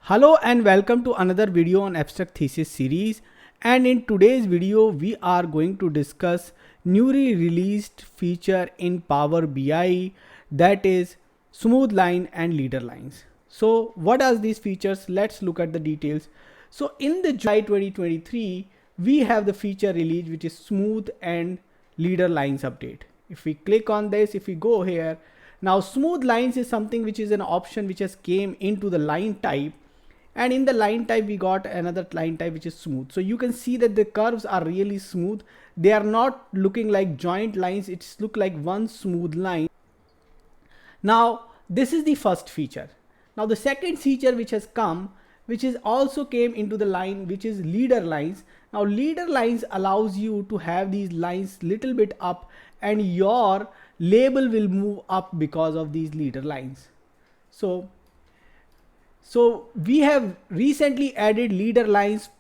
Hello and welcome to another video on abstract thesis series, and in today's video we are going to discuss newly released feature in Power BI, that is smooth line and leader lines. So what are these features? Let's look at the details. So in the July 2023 we have the feature release which is smooth and leader lines update. If we click on this, if we go here, now smooth lines is something which is an option which has came into the line type, and in the line type we got another line type which is smooth. So you can see that the curves are really smooth. They are not looking like joint lines, it's look like one smooth line. Now this is the first feature. Now the second feature which has come, which is also came into the line, which is leader lines. Now leader lines allows you to have these lines little bit up and your label will move up because of these leader lines. So we have recently added leader lines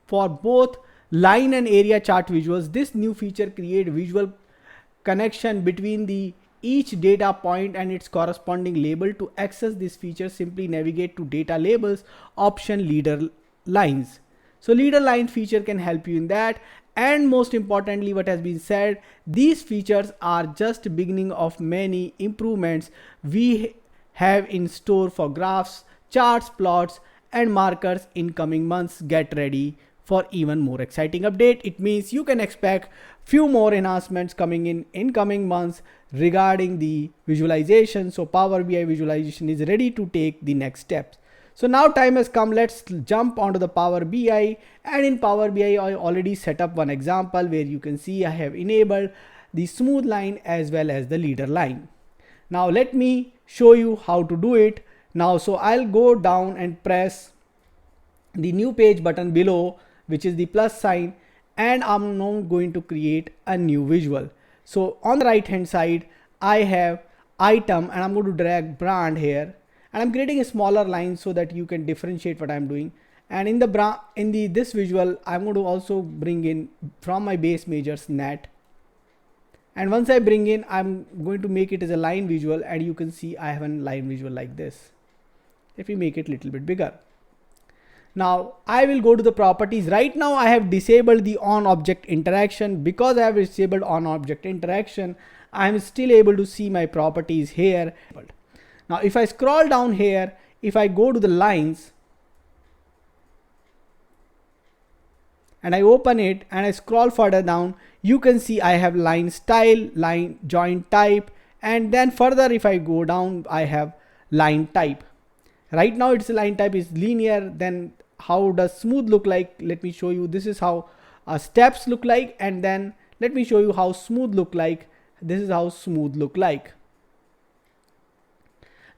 for both line and area chart visuals. This new feature creates visual connection between the each data point and its corresponding label. To access this feature, simply navigate to data labels option leader lines. So leader line feature can help you in that. And most importantly, what has been said, these features are just beginning of many improvements we have in store for graphs, charts, plots and markers in coming months. Get ready for even more exciting update. It means you can expect few more enhancements coming in coming months regarding the visualization. So Power BI visualization is ready to take the next steps. So now time has come, let's jump onto the Power BI, and in Power BI I already set up one example where you can see I have enabled the smooth line as well as the leader line. Now let me show you how to do it. Now, so I'll go down and press the new page button below, which is the plus sign, and I'm now going to create a new visual. So on the right hand side, I have item and I'm going to drag brand here, and I'm creating a smaller line so that you can differentiate what I'm doing. And in the this visual, I'm going to also bring in from my base measures net. And once I bring in, I'm going to make it as a line visual, and you can see I have a line visual like this. If we make it a little bit bigger. Now I will go to the properties. Right now I have disabled the on object interaction. Because I have disabled on object interaction, I am still able to see my properties here. Now if I scroll down here, if I go to the lines and I open it and I scroll further down, you can see I have line style, line joint type, and then further if I go down, I have line type. Right now its line type is linear. Then how does smooth look like? Let me show you. This is how steps look like, and then let me show you how smooth look like. This is how smooth look like.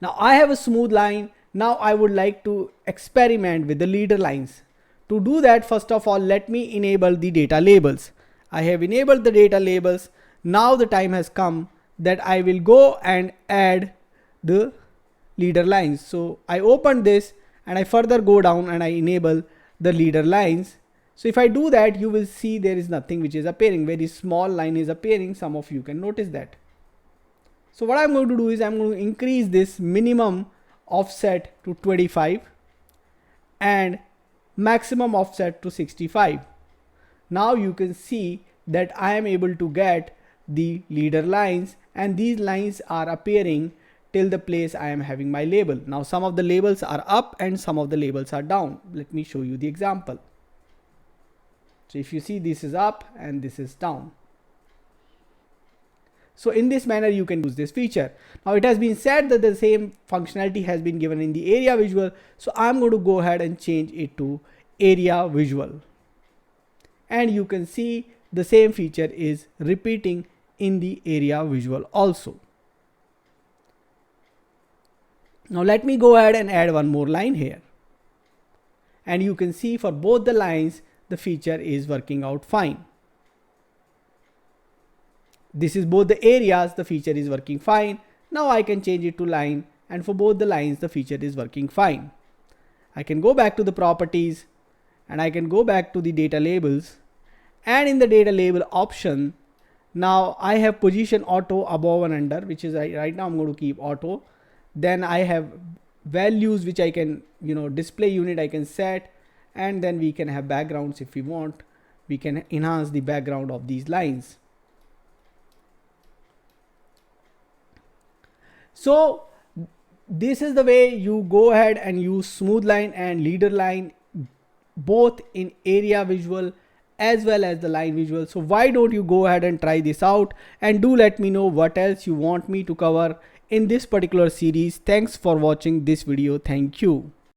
Now I have a smooth line. Now I would like to experiment with the leader lines. To do that, first of all, let me enable the data labels. I have enabled the data labels. Now the time has come that I will go and add the leader lines. So I open this and I further go down and I enable the leader lines. So if I do that, you will see there is nothing which is appearing. Very small line is appearing. Some of you can notice that. So what I'm going to do is I'm going to increase this minimum offset to 25 and maximum offset to 65. Now you can see that I am able to get the leader lines, and these lines are appearing till the place I am having my label. Now some of the labels are up and some of the labels are down. Let me show you the example. So if you see, this is up and this is down. So in this manner you can use this feature. Now it has been said that the same functionality has been given in the area visual. So I'm going to go ahead and change it to area visual. And you can see the same feature is repeating in the area visual also. Now let me go ahead and add one more line here. And you can see for both the lines, the feature is working out fine. This is both the areas, the feature is working fine. Now I can change it to line, and for both the lines, the feature is working fine. I can go back to the properties and I can go back to the data labels, and in the data label option, now I have position auto above and under, which is right now I'm going to keep auto. Then I have values which I can, display unit I can set, and then we can have backgrounds if we want. We can enhance the background of these lines. So this is the way you go ahead and use smooth line and leader line both in area visual as well as the line visual. So why don't you go ahead and try this out, and do let me know what else you want me to cover in this particular series. Thanks for watching this video. Thank you.